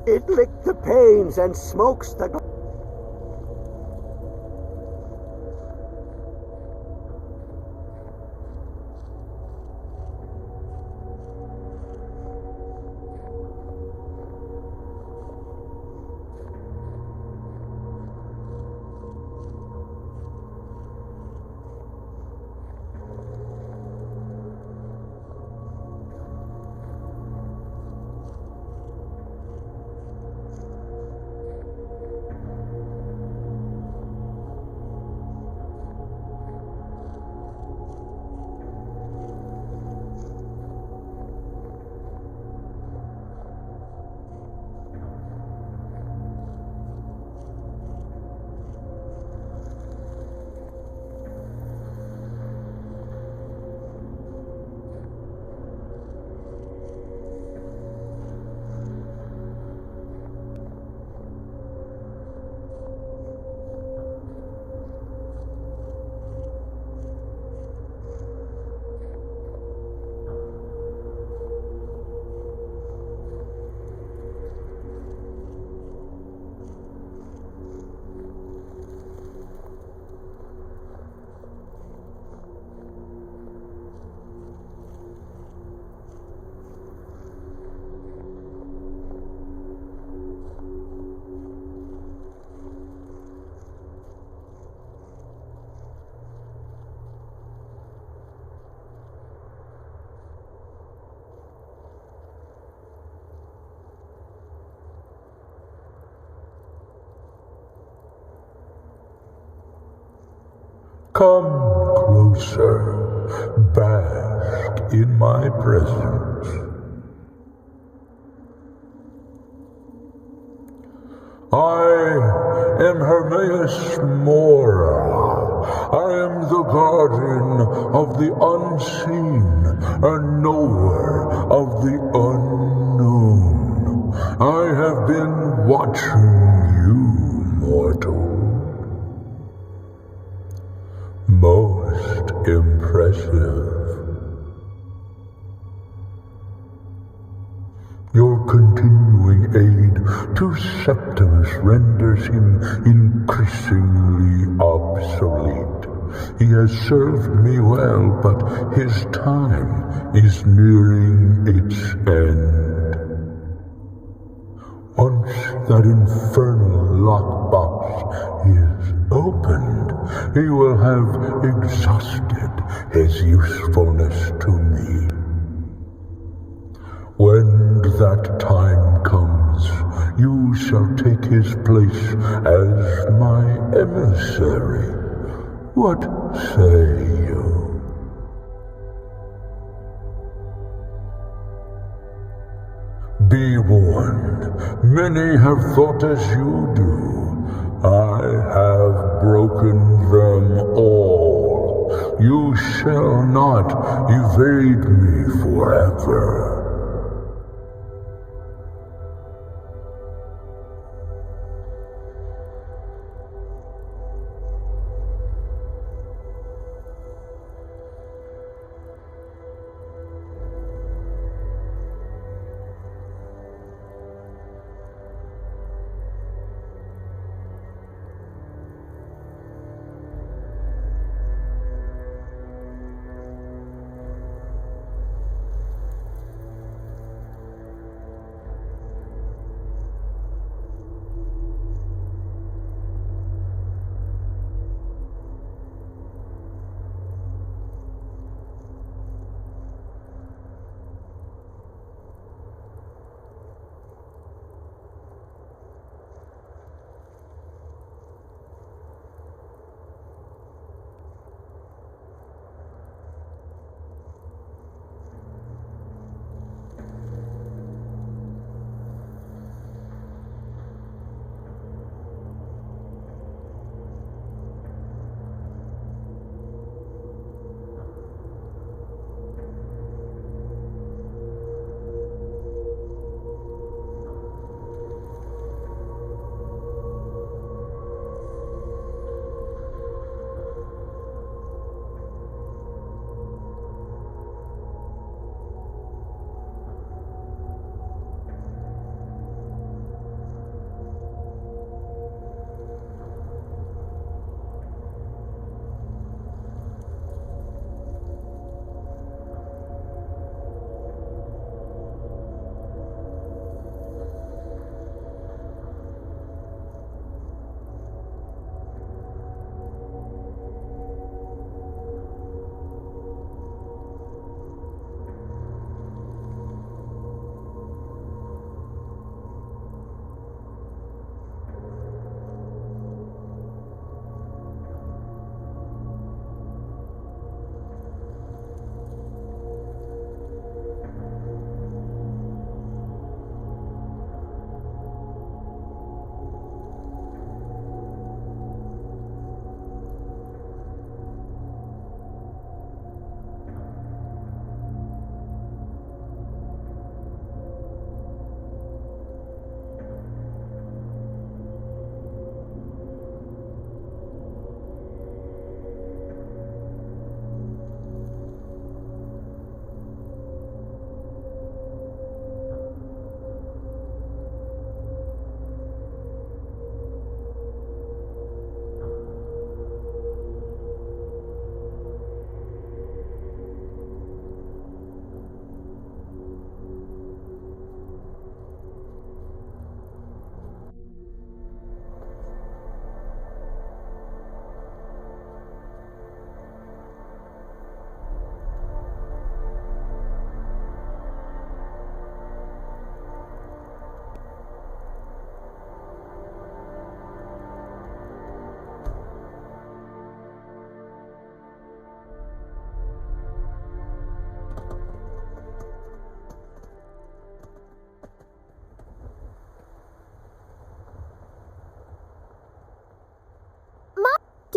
It licked the panes and smokes the glass. Come closer, bask in my presence. I am Hermaeus Mora. I am the guardian of the unseen, a knower of the unknown. I have been watching you, mortal. Most impressive. Your continuing aid to Septimus renders him increasingly obsolete. He has served me well, but his time is nearing its end. Once that infernal lockbox is opened, he will have exhausted his usefulness to me. When that time comes, you shall take his place as my emissary. What say you? Be warned, many have thought as you do. I have broken them all. You shall not evade me forever.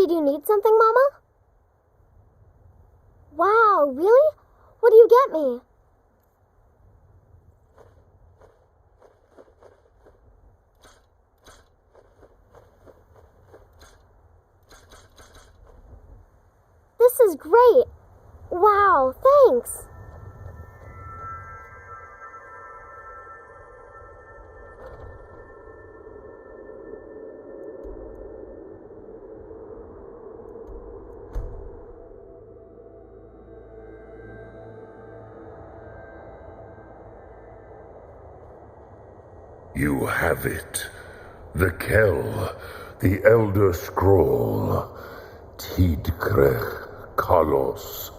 Did you need something, Mama? Wow, really? What do you get me? This is great. Wow, thanks. You have it. The Kell, the Elder Scroll. Tidkrech Kalos.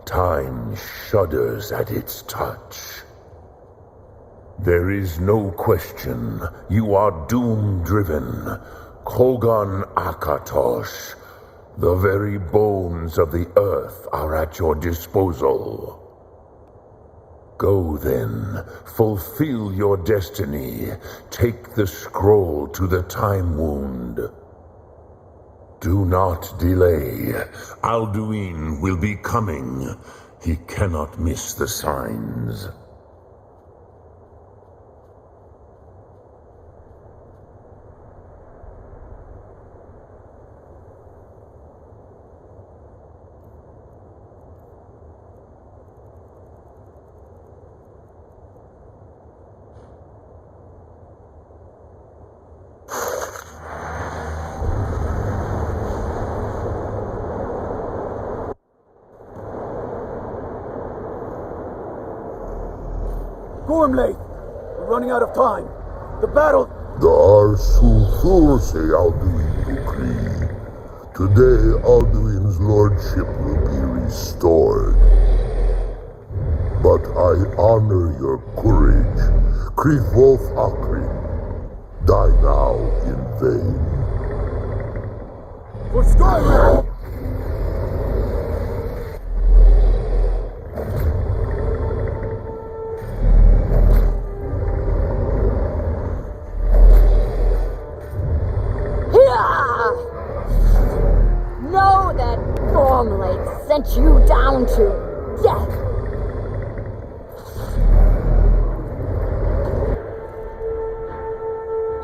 Time shudders at its touch. There is no question. You are doom-driven. Kogan Akatosh. The very bones of the earth are at your disposal. Go then, fulfill your destiny. Take the scroll to the Time Wound. Do not delay. Alduin will be coming. He cannot miss the signs. Gormley! We're running out of time. The battle... Dar Sulthurse Alduin Ukri. Today Alduin's lordship will be restored. But I honor your courage. Krivolf Akrin. Die now in vain. For Skyrim! Know that Gormlake sent you down to death.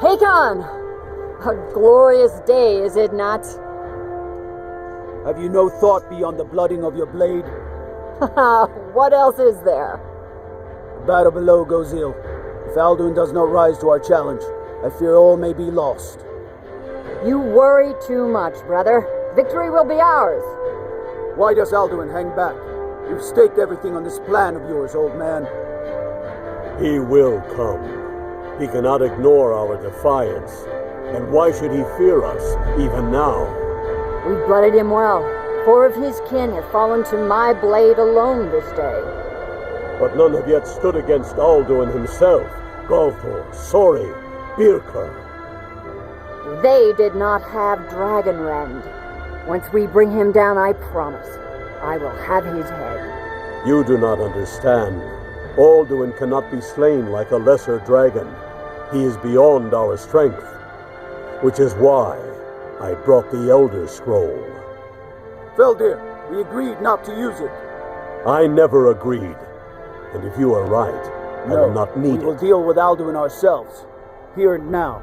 Hakon! A glorious day, is it not? Have you no thought beyond the blooding of your blade? What else is there? The battle below goes ill. If Alduin does not rise to our challenge, I fear all may be lost. You worry too much, brother. Victory will be ours. Why does Alduin hang back? You've staked everything on this plan of yours, old man. He will come. He cannot ignore our defiance. And why should he fear us, even now? We blooded him well. 4 of his kin have fallen to my blade alone this day. But none have yet stood against Alduin himself. Galthor, Sori, Birka. They did not have Dragonrend. Once we bring him down, I promise, I will have his head. You do not understand. Alduin cannot be slain like a lesser dragon. He is beyond our strength. Which is why I brought the Elder Scroll. Feldir, we agreed not to use it. I never agreed. And if you are right, I will not need we will it. deal with Alduin ourselves. Here and now.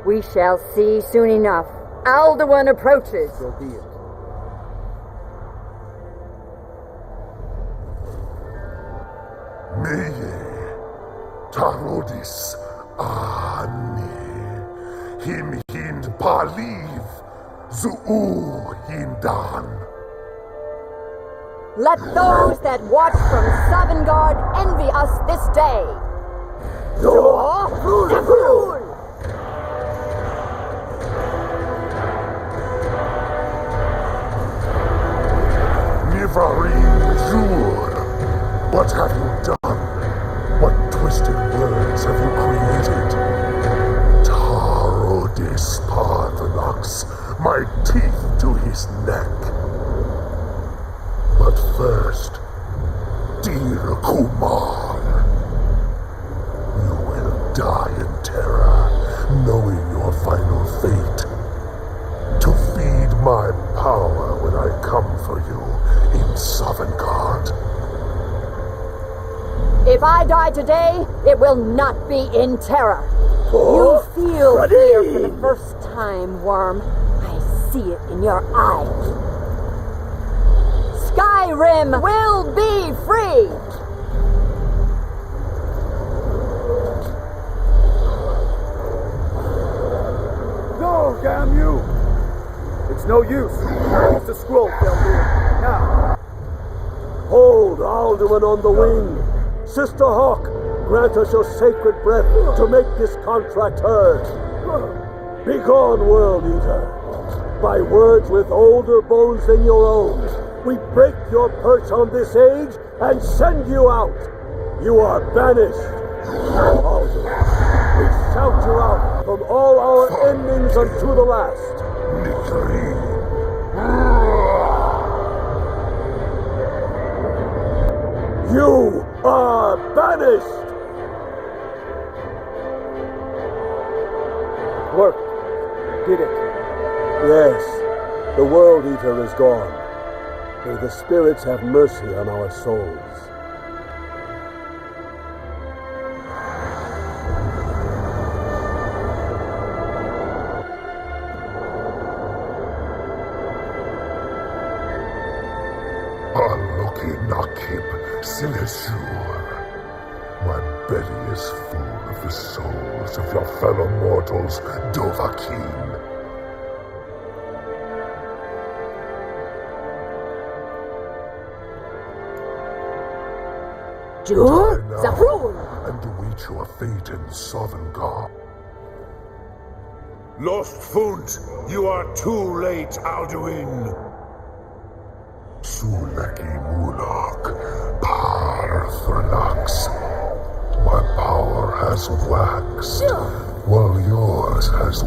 We shall see soon enough. Alduin approaches. So be it. Meye, Tarodis, Ani, Him Hind Paliv, Zuu Hindan. Let those that watch from Savangard envy us this day. Fool! Nivarim Zur, what have you done? What twisted words have you created? Tarodis Parthenax, my teeth to his neck. But first, dear Kumar, you will die in terror, knowing your final fate. To feed my Sovngarde. If I die today, it will not be in terror. Oh, You feel Ready? fear for the first time, Worm. I see it in your eyes. Skyrim will be free! Go, damn you! It's no use. It's the scroll fell through. Now. Hold Alduin on the wing. Sister Hawk, grant us your sacred breath to make this contract heard. Begone, World Eater. By words with older bones than your own, we break your perch on this age and send you out. You are banished. Alduin, we shout you out from all our endings unto the last. Victory. You are banished! Work. Did it. Yes, the World Eater is gone. May the spirits have mercy on our souls. Aloki Nakib Silesur. My belly is full of the souls of your fellow mortals, Dovahkiin. Jur Die now, Zaprul! and await your fate in Sovngarde. Lost Funt, you are too late, Alduin. Suleki Mulak, Parthrlax. My power has waxed, while yours has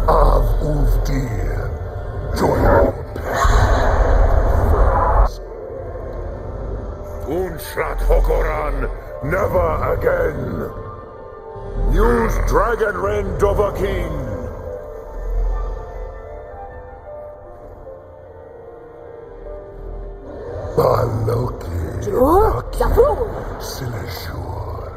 Av Uvdir, join your friends. Unshrat Hokoran, never again. Use Dragon Ren Dovahkiin. Baloki Jur Zaprul! Sileshur.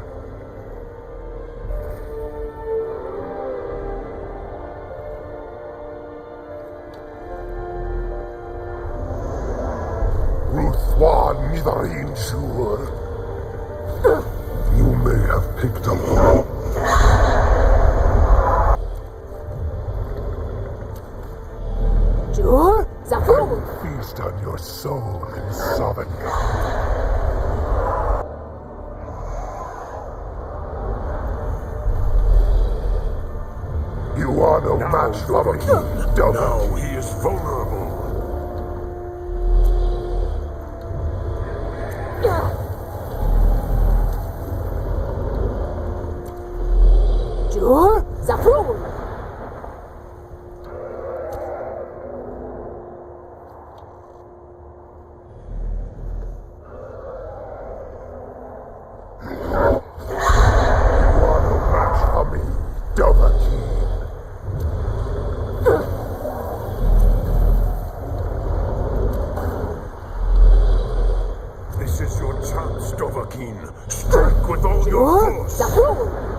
Ruthwan Nidarin Shur. You may have picked up. Jur Zaprul! Feast on your soul in Sovngarde. You are no match for me, Now he is vulnerable. Jur Zaprul! You are no match for me, Dovahkiin. This is your chance, Dovahkiin. Strike with all your Jur force. Zaprul!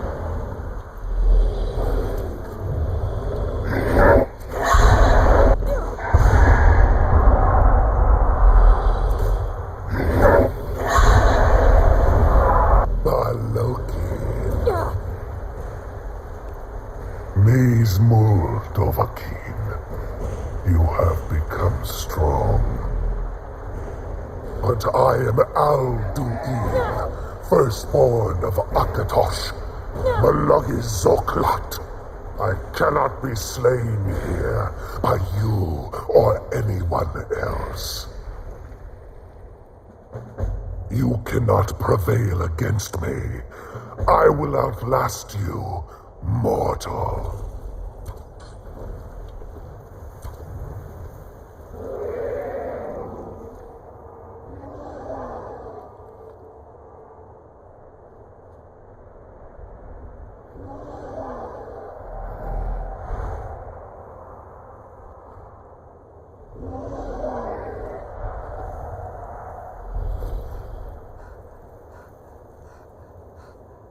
Mizmul Dovahkiin, you have become strong. But I am Alduin, firstborn of Akatosh, Malagi Zoklat. I cannot be slain here by you or anyone else. You cannot prevail against me. I will outlast you, mortal.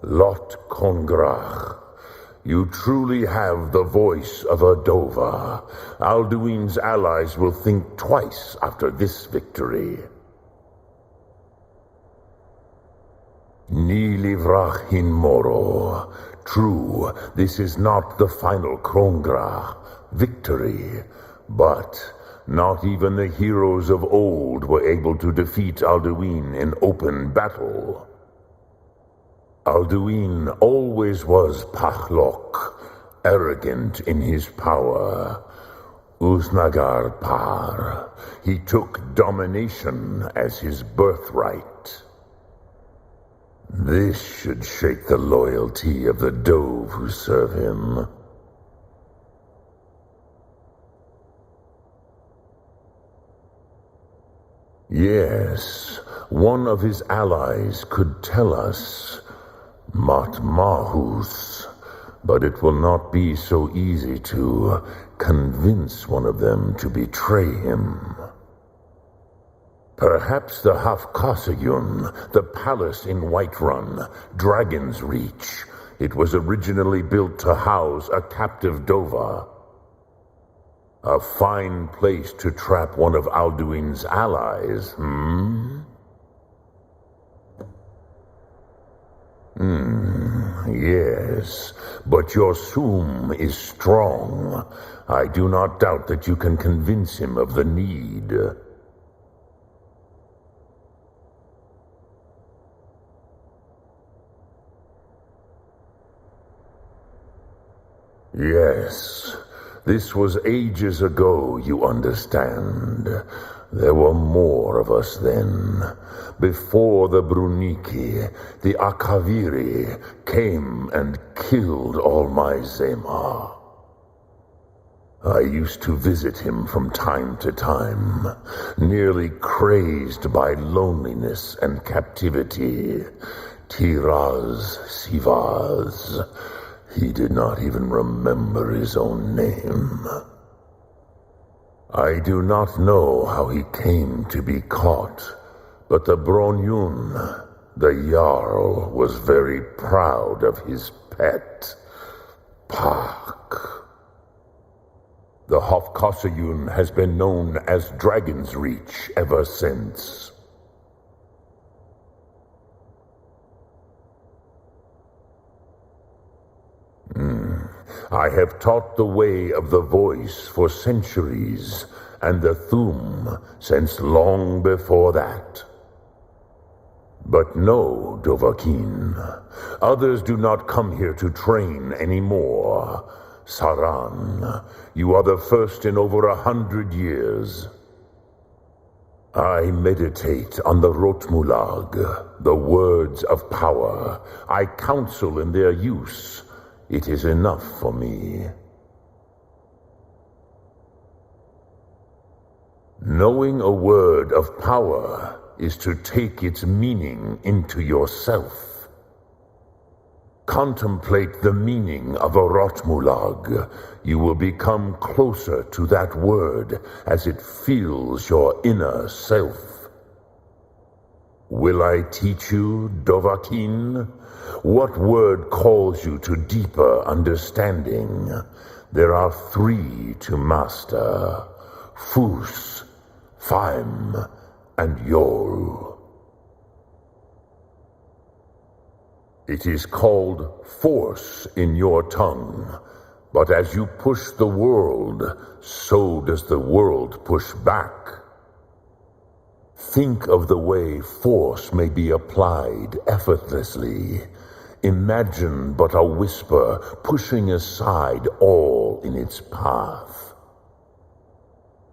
Lot Kongrach. You truly have the voice of a Dova. Alduin's allies will think twice after this victory. Ni livrach hin moro. True, this is not the final Krongrach victory, but not even the heroes of old were able to defeat Alduin in open battle. Alduin always was Pachlok, arrogant in his power. Usnagar Par. He took domination as his birthright. This should shake the loyalty of the Dove who serve him. Yes, one of his allies could tell us, Matmahus, but it will not be so easy to convince one of them to betray him. Perhaps the Hafkasayun, the palace in Whiterun, Dragon's Reach. It was originally built to house a captive Dova. A fine place to trap one of Alduin's allies, Yes, but your Sum is strong. I do not doubt that you can convince him of the need. Yes, this was ages ago, you understand. There were more of us then. Before the Bruniki, the Akaviri came and killed all my Zema. I used to visit him from time to time, nearly crazed by loneliness and captivity. Tiraz Sivaz. He did not even remember his own name. I do not know how he came to be caught, but the Bronyun, the Jarl, was very proud of his pet, Pak. The Hofkasayun has been known as Dragon's Reach ever since. I have taught the way of the voice for centuries, and the Thum since long before that. But no, Dovahkiin, others do not come here to train anymore. Saran, you are the first in over 100 years. I meditate on the Rotmulag, the words of power. I counsel in their use. It is enough for me. Knowing a word of power is to take its meaning into yourself. Contemplate the meaning of a Rotmulag. You will become closer to that word as it fills your inner self. Will I teach you, Dovahkiin? What word calls you to deeper understanding? There are 3 to master: Fus, Faim, and Yol. It is called force in your tongue, but as you push the world, so does the world push back. Think of the way force may be applied effortlessly. Imagine but a whisper pushing aside all in its path.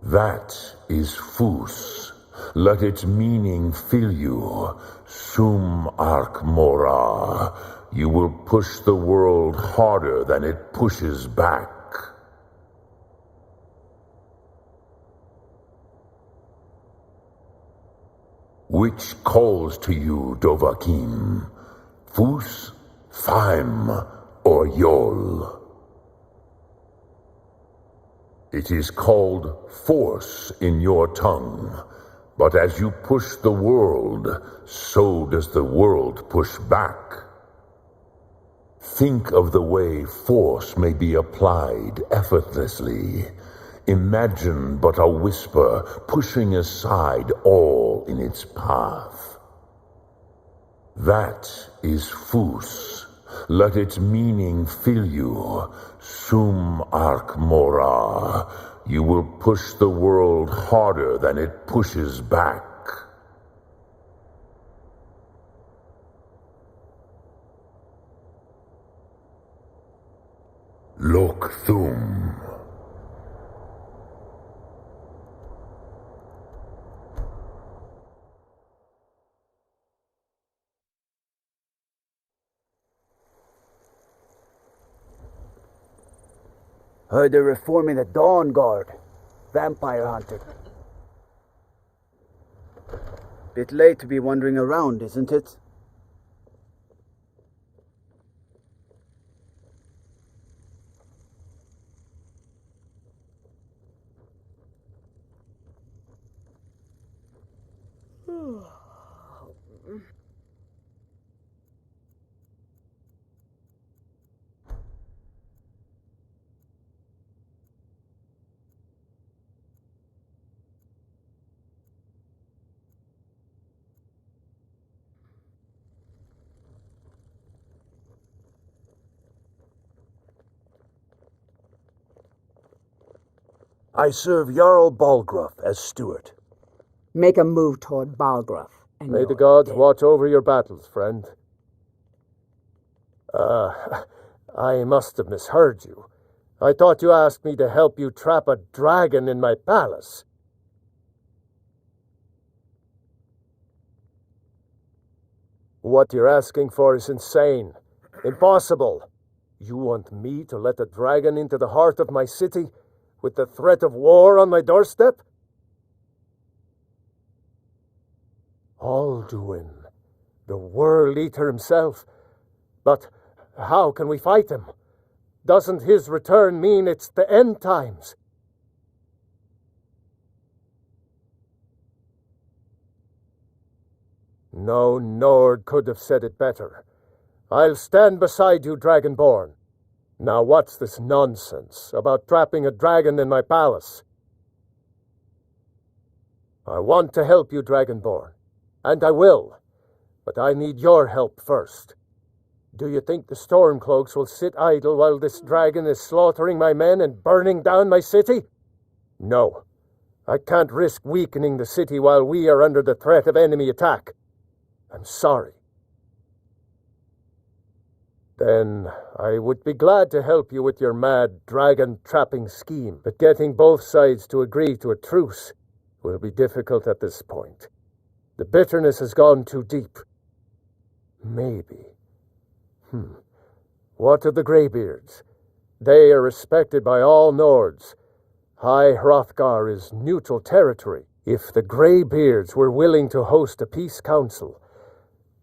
That is Fus. Let its meaning fill you. Sum Ark Mora. You will push the world harder than it pushes back. Which calls to you, Dovahkiin? Fus, Faim, or Yol? It is called force in your tongue, but as you push the world, so does the world push back. Think of the way force may be applied effortlessly. Imagine but a whisper pushing aside all in its path. That is Fus. Let its meaning fill you. Sum arc mora. You will push the world harder than it pushes back. Lok Thum. Heard they're reforming the Dawn Guard. Vampire hunting. Bit late to be wandering around, isn't it? I serve Jarl Balgruff as steward. Make a move toward Balgruff. May the gods watch over your battles, friend. I must have misheard you. I thought you asked me to help you trap a dragon in my palace. What you're asking for is insane. Impossible. You want me to let a dragon into the heart of my city with the threat of war on my doorstep? Alduin, the World Eater himself. But how can we fight him? Doesn't his return mean it's the end times? No Nord could have said it better. I'll stand beside you, Dragonborn. Now what's this nonsense about trapping a dragon in my palace? I want to help you, Dragonborn, and I will, but I need your help first. Do you think the Stormcloaks will sit idle while this dragon is slaughtering my men and burning down my city? No. I can't risk weakening the city while we are under the threat of enemy attack. I'm sorry. Then I would be glad to help you with your mad dragon-trapping scheme, but getting both sides to agree to a truce will be difficult at this point. The bitterness has gone too deep. Maybe. What of the Greybeards? They are respected by all Nords. High Hrothgar is neutral territory. If the Greybeards were willing to host a peace council,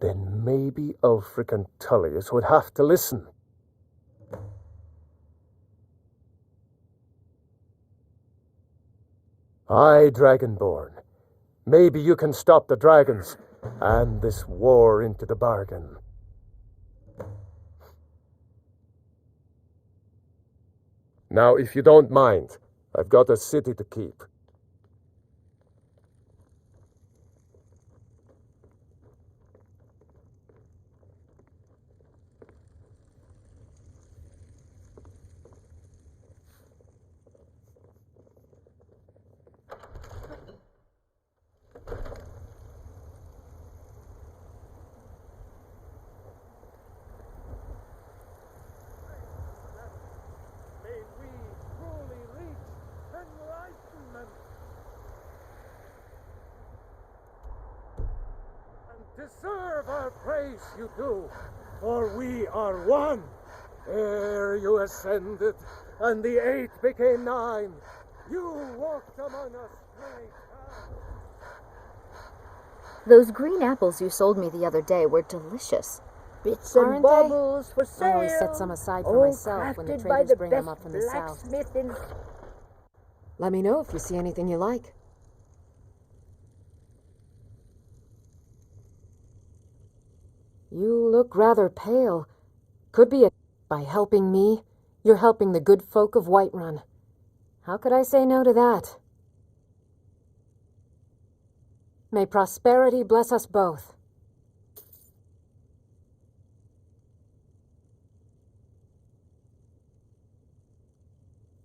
then maybe Ulfric and Tullius would have to listen. Aye, Dragonborn. Maybe you can stop the dragons, and this war into the bargain. Now, if you don't mind, I've got a city to keep. Deserve our praise you do, for we are one. Ere you ascended, and the 8 became 9, you walked among us great. Those green apples you sold me the other day were delicious. Bits Aren't and they? baubles for I sale. always set some aside for myself when the crafted by traders the bring them best up from the south. blacksmith in- Let me know if you see anything you like. You look rather pale. Could be a... By helping me, you're helping the good folk of Whiterun. How could I say no to that? May prosperity bless us both.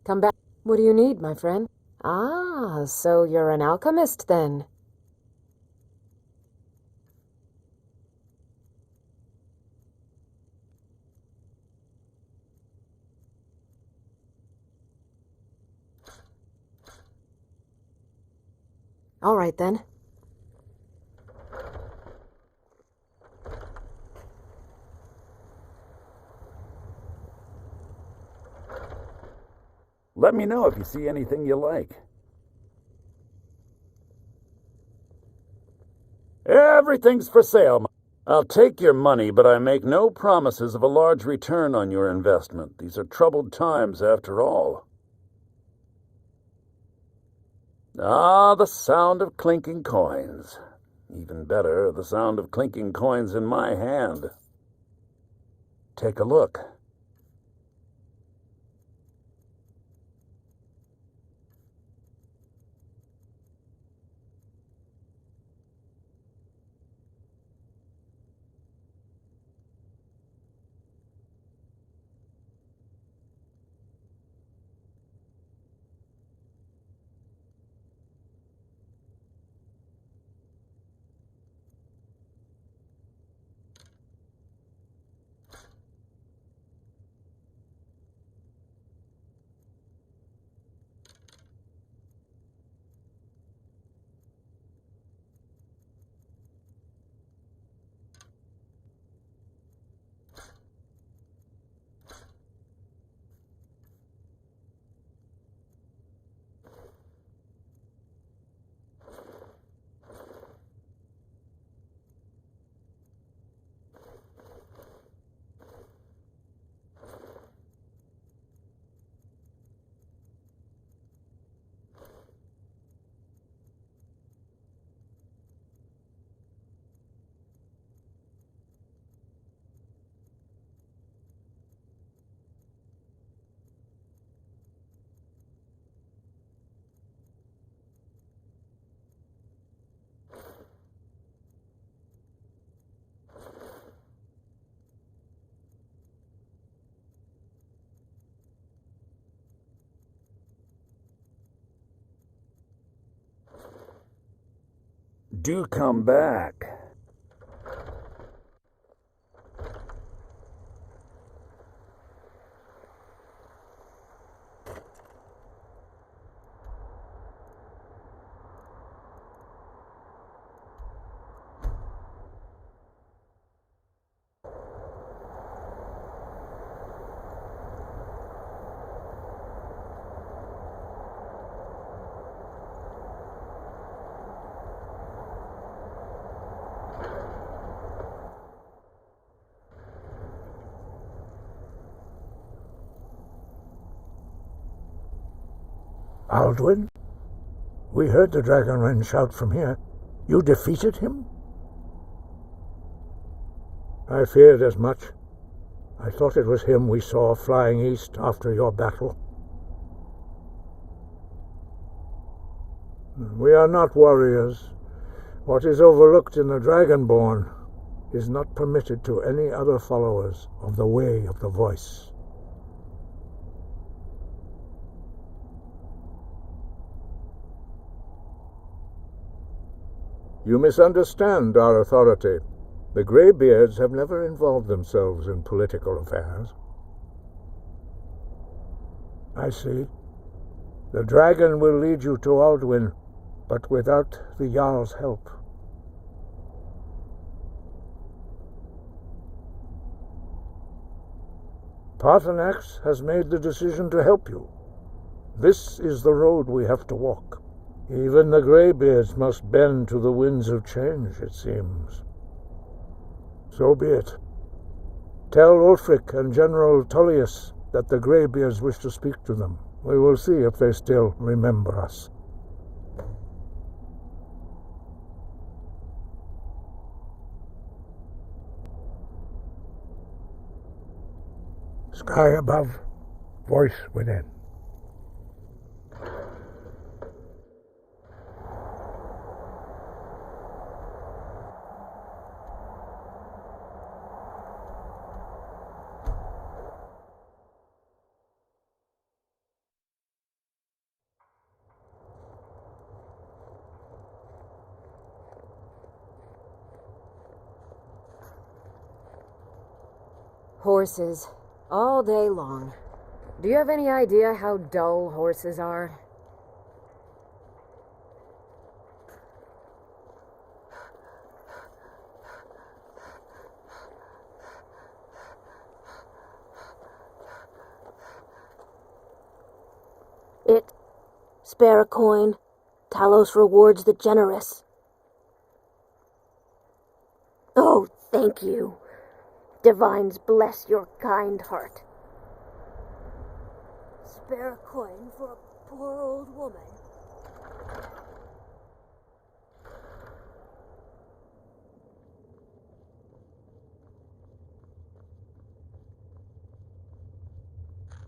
Come back. What do you need, my friend? Ah, so you're an alchemist then. All right then. Let me know if you see anything you like. Everything's for sale. I'll take your money, but I make no promises of a large return on your investment. These are troubled times, after all. Ah, the sound of clinking coins. Even better, the sound of clinking coins in my hand. Take a look. Do come back. Alduin? We heard the Dragonren shout from here. You defeated him? I feared as much. I thought it was him we saw flying east after your battle. We are not warriors. What is overlooked in the Dragonborn is not permitted to any other followers of the Way of the Voice. You misunderstand our authority. The Greybeards have never involved themselves in political affairs. I see. The dragon will lead you to Alduin, but without the Jarl's help. Paarthurnax has made the decision to help you. This is the road we have to walk. Even the Greybeards must bend to the winds of change, it seems. So be it. Tell Ulfric and General Tullius that the Greybeards wish to speak to them. We will see if they still remember us. Sky above, voice within. Horses. All day long. Do you have any idea how dull horses are? Spare a coin. Talos rewards the generous. Oh, thank you. Divines bless your kind heart. Spare a coin for a poor old woman.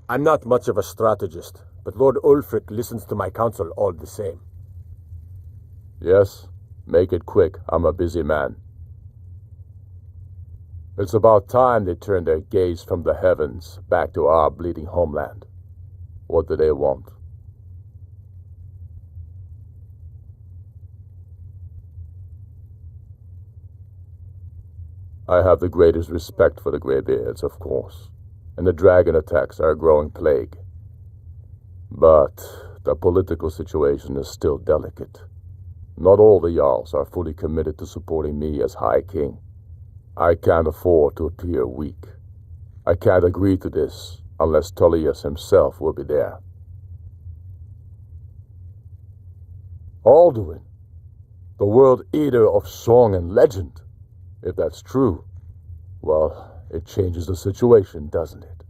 I'm not much of a strategist, but Lord Ulfric listens to my counsel all the same. Yes, make it quick. I'm a busy man. It's about time they turned their gaze from the heavens back to our bleeding homeland. What do they want? I have the greatest respect for the Greybeards, of course, and the dragon attacks are a growing plague. But the political situation is still delicate. Not all the Jarls are fully committed to supporting me as High King. I can't afford to appear weak. I can't agree to this unless Tullius himself will be there. Alduin, the world eater of song and legend. If that's true, well, it changes the situation, doesn't it?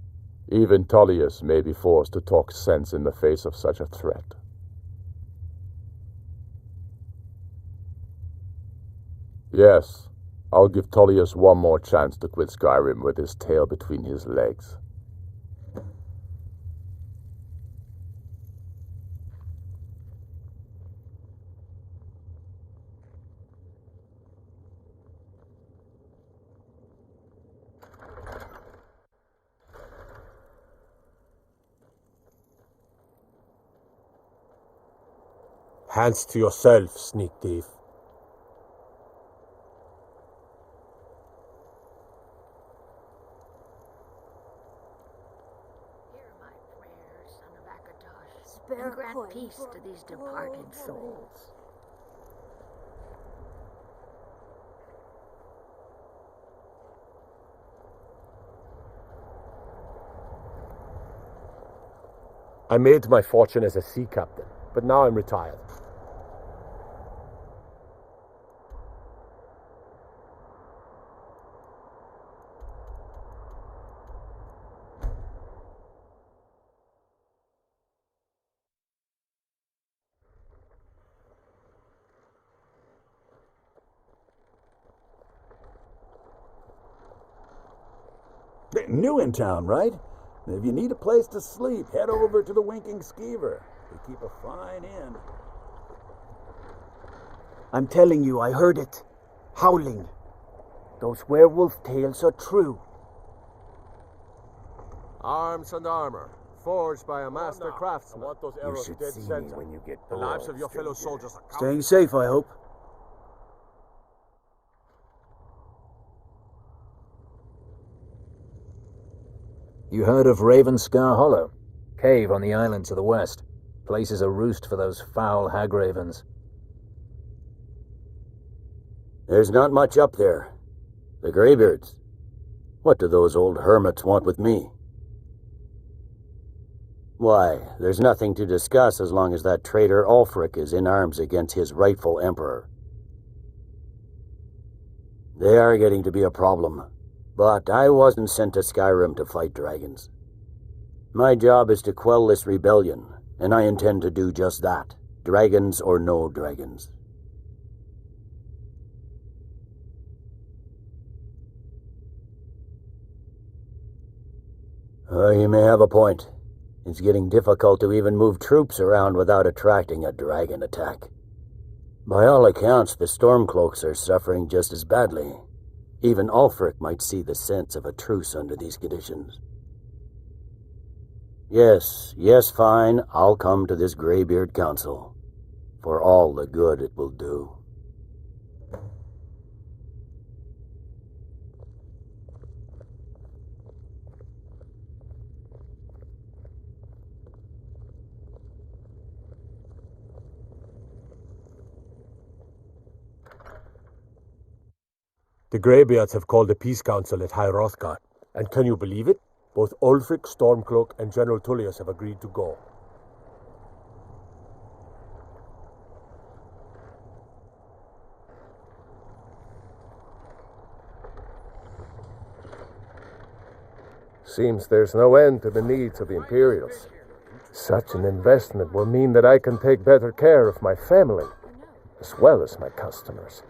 Even Tullius may be forced to talk sense in the face of such a threat. Yes, I'll give Tullius one more chance to quit Skyrim with his tail between his legs. Hands to yourself, sneak thief. Hear my prayers, son of Akatosh, and grant peace to these departed souls. I made my fortune as a sea captain, but now I'm retired. New in town, right? If you need a place to sleep, head over to the Winking Skeever. They keep a fine inn. I'm telling you, I heard it. Howling. Those werewolf tales are true. Arms and armor, forged by a master craftsman. I want those You arrows should dead see me center. when you get The bored, lives of your fellow stranger. soldiers are Staying safe, I hope. You heard of Ravenscar Hollow? Cave on the island to the west. Place is a roost for those foul hag-ravens. There's not much up there. The Greybeards. What do those old hermits want with me? Why, there's nothing to discuss as long as that traitor Ulfric is in arms against his rightful emperor. They are getting to be a problem. But I wasn't sent to Skyrim to fight dragons. My job is to quell this rebellion, and I intend to do just that, dragons or no dragons. You may have a point. It's getting difficult to even move troops around without attracting a dragon attack. By all accounts, the Stormcloaks are suffering just as badly. Even Ulfric might see the sense of a truce under these conditions. Yes, fine, I'll come to this Greybeard Council, for all the good it will do. The Greybeards have called a peace council at High Hrothgar, and can you believe it? Both Ulfric, Stormcloak, and General Tullius have agreed to go. Seems there's no end to the needs of the Imperials. Such an investment will mean that I can take better care of my family, as well as my customers.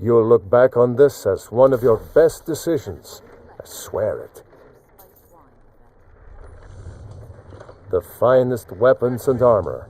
You'll look back on this as one of your best decisions. I swear it. The finest weapons and armor.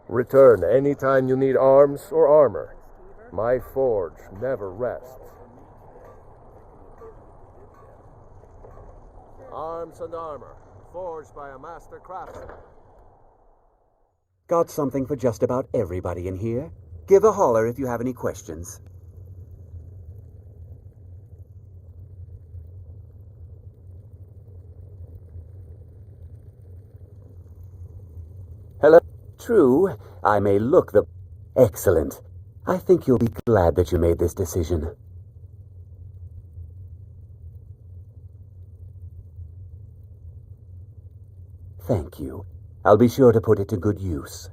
Return anytime you need arms or armor. My forge never rests. Arms and armor, forged by a master craftsman. Got something for just about everybody in here? Give a holler if you have any questions. Hello. True, I may look the... Excellent. I think you'll be glad that you made this decision. Thank you. I'll be sure to put it to good use.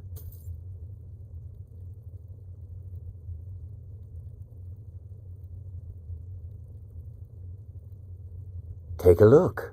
Take a look.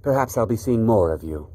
Perhaps I'll be seeing more of you.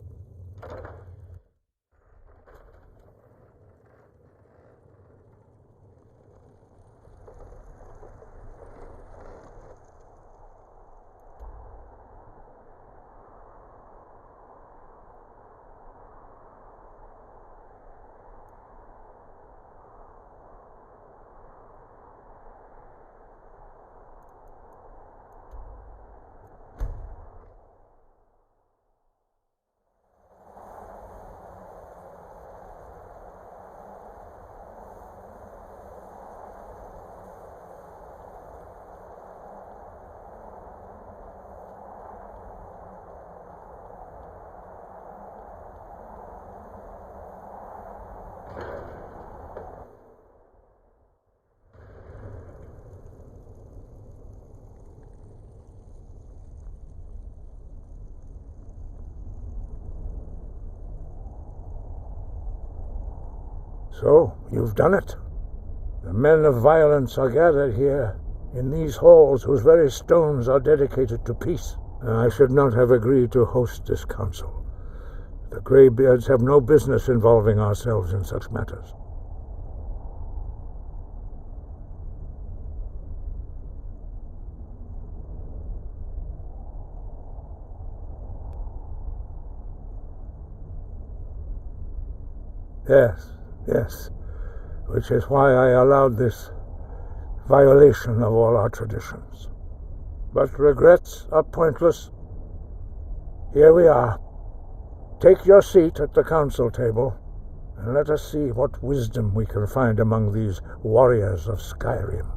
So, you've done it. The men of violence are gathered here, in these halls whose very stones are dedicated to peace. I should not have agreed to host this council. The Greybeards have no business involving ourselves in such matters. Yes. Which is why I allowed this violation of all our traditions. But regrets are pointless. Here we are. Take your seat at the council table, and let us see what wisdom we can find among these warriors of Skyrim.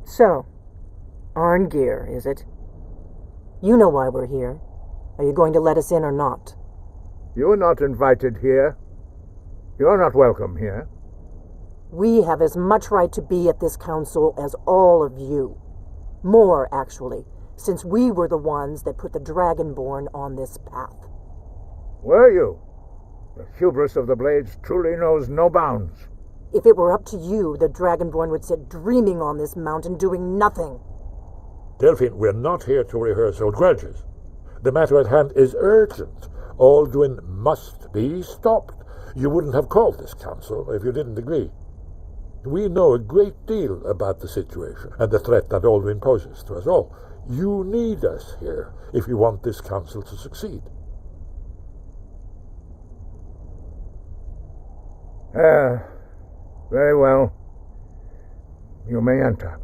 So, Arngeir, is it? You know why we're here. Are you going to let us in or not? You're not invited here. You're not welcome here. We have as much right to be at this council as all of you. More, actually, since we were the ones that put the Dragonborn on this path. Were you? The hubris of the Blades truly knows no bounds. If it were up to you, the Dragonborn would sit dreaming on this mountain doing nothing. Delphine, we're not here to rehearse old grudges. The matter at hand is urgent. Alduin must be stopped. You wouldn't have called this council if you didn't agree. We know a great deal about the situation and the threat that Alduin poses to us all. You need us here if you want this council to succeed. Very well. You may enter.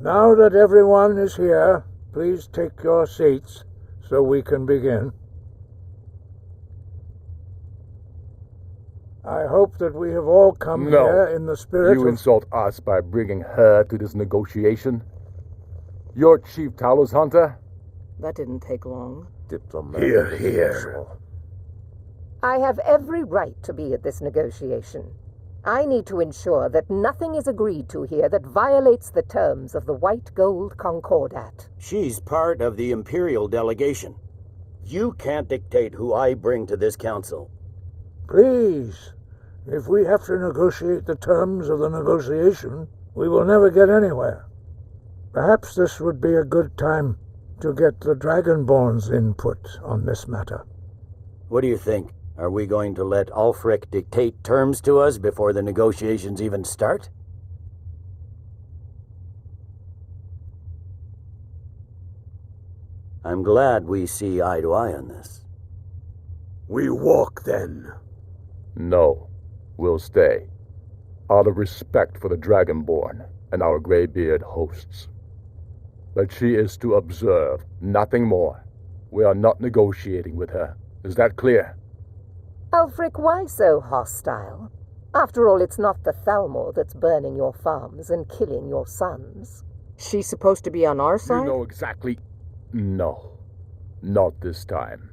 Now that everyone is here, please take your seats so we can begin. I hope that we have all come here in the spirit You insult us by bringing her to this negotiation? You're Chief Talos Hunter? That didn't take long. Diplomatic Hear, hear. refusal. I have every right to be at this negotiation. I need to ensure that nothing is agreed to here that violates the terms of the White Gold Concordat. She's part of the Imperial delegation. You can't dictate who I bring to this council. Please, if we have to negotiate the terms of the negotiation, we will never get anywhere. Perhaps this would be a good time to get the Dragonborn's input on this matter. What do you think? Are we going to let Ulfric dictate terms to us before the negotiations even start? I'm glad we see eye to eye on this. We walk, then. No, we'll stay. Out of respect for the Dragonborn and our Greybeard hosts. But she is to observe, nothing more. We are not negotiating with her. Is that clear? Ulfric, why so hostile? After all, it's not the Thalmor that's burning your farms and killing your sons. She's supposed to be on our side? You know exactly... No, not this time.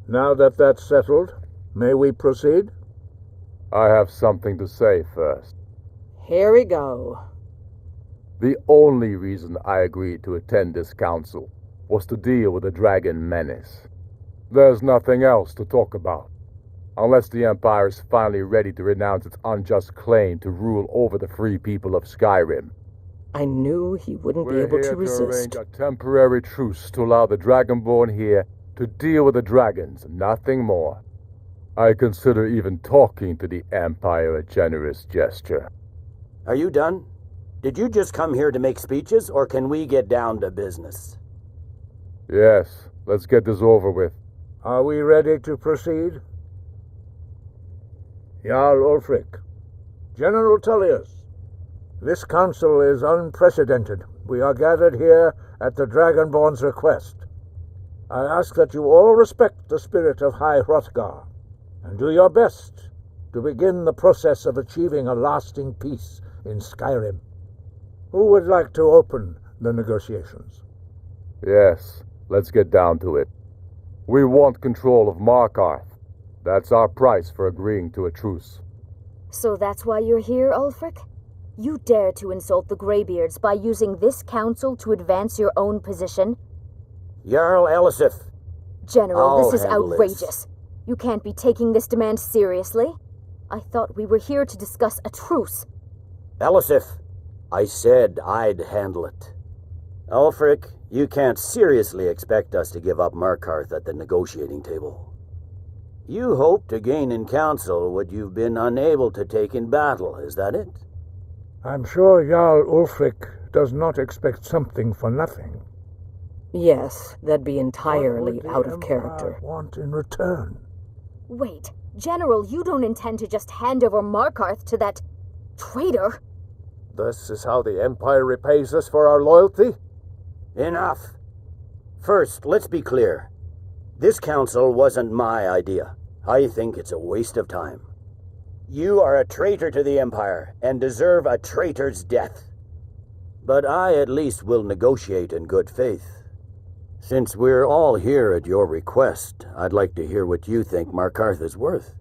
Now that that's settled, may we proceed? I have something to say first. Here we go. The only reason I agreed to attend this council was to deal with the dragon menace. There's nothing else to talk about. Unless the Empire is finally ready to renounce its unjust claim to rule over the free people of Skyrim. I knew he wouldn't be We're able here to resist. arrange a temporary truce to allow the Dragonborn here to deal with the dragons, nothing more. I consider even talking to the Empire a generous gesture. Are you done? Did you just come here to make speeches, or can we get down to business? Yes, let's get this over with. Are we ready to proceed? Jarl Ulfric, General Tullius, this council is unprecedented. We are gathered here at the Dragonborn's request. I ask that you all respect the spirit of High Hrothgar, and do your best to begin the process of achieving a lasting peace in Skyrim. Who would like to open the negotiations? Yes, let's get down to it. We want control of Markarth. That's our price for agreeing to a truce. So that's why you're here, Ulfric? You dare to insult the Greybeards by using this council to advance your own position? Jarl Elisif. General, this is outrageous. You can't be taking this demand seriously. I thought we were here to discuss a truce. Elisif, I said I'd handle it. Ulfric, you can't seriously expect us to give up Markarth at the negotiating table. You hope to gain in council what you've been unable to take in battle, is that it? I'm sure Jarl Ulfric does not expect something for nothing. Yes, that'd be entirely out of character. Want in return? Wait, General, you don't intend to just hand over Markarth to that traitor? This is how the Empire repays us for our loyalty? Enough. First, let's be clear. This council wasn't my idea. I think it's a waste of time. You are a traitor to the Empire and deserve a traitor's death. But I at least will negotiate in good faith. Since we're all here at your request, I'd like to hear what you think Markarth is worth.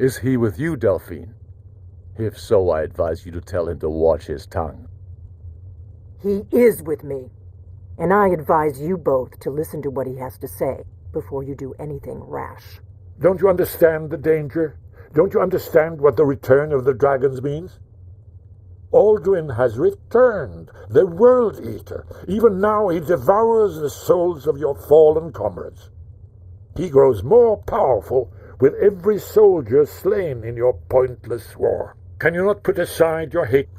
Is he with you, Delphine? If so, I advise you to tell him to watch his tongue. He is with me, and I advise you both to listen to what he has to say before you do anything rash. Don't you understand the danger? Don't you understand what the return of the dragons means? Alduin has returned, the World Eater. Even now he devours the souls of your fallen comrades. He grows more powerful with every soldier slain in your pointless war. Can you not put aside your hate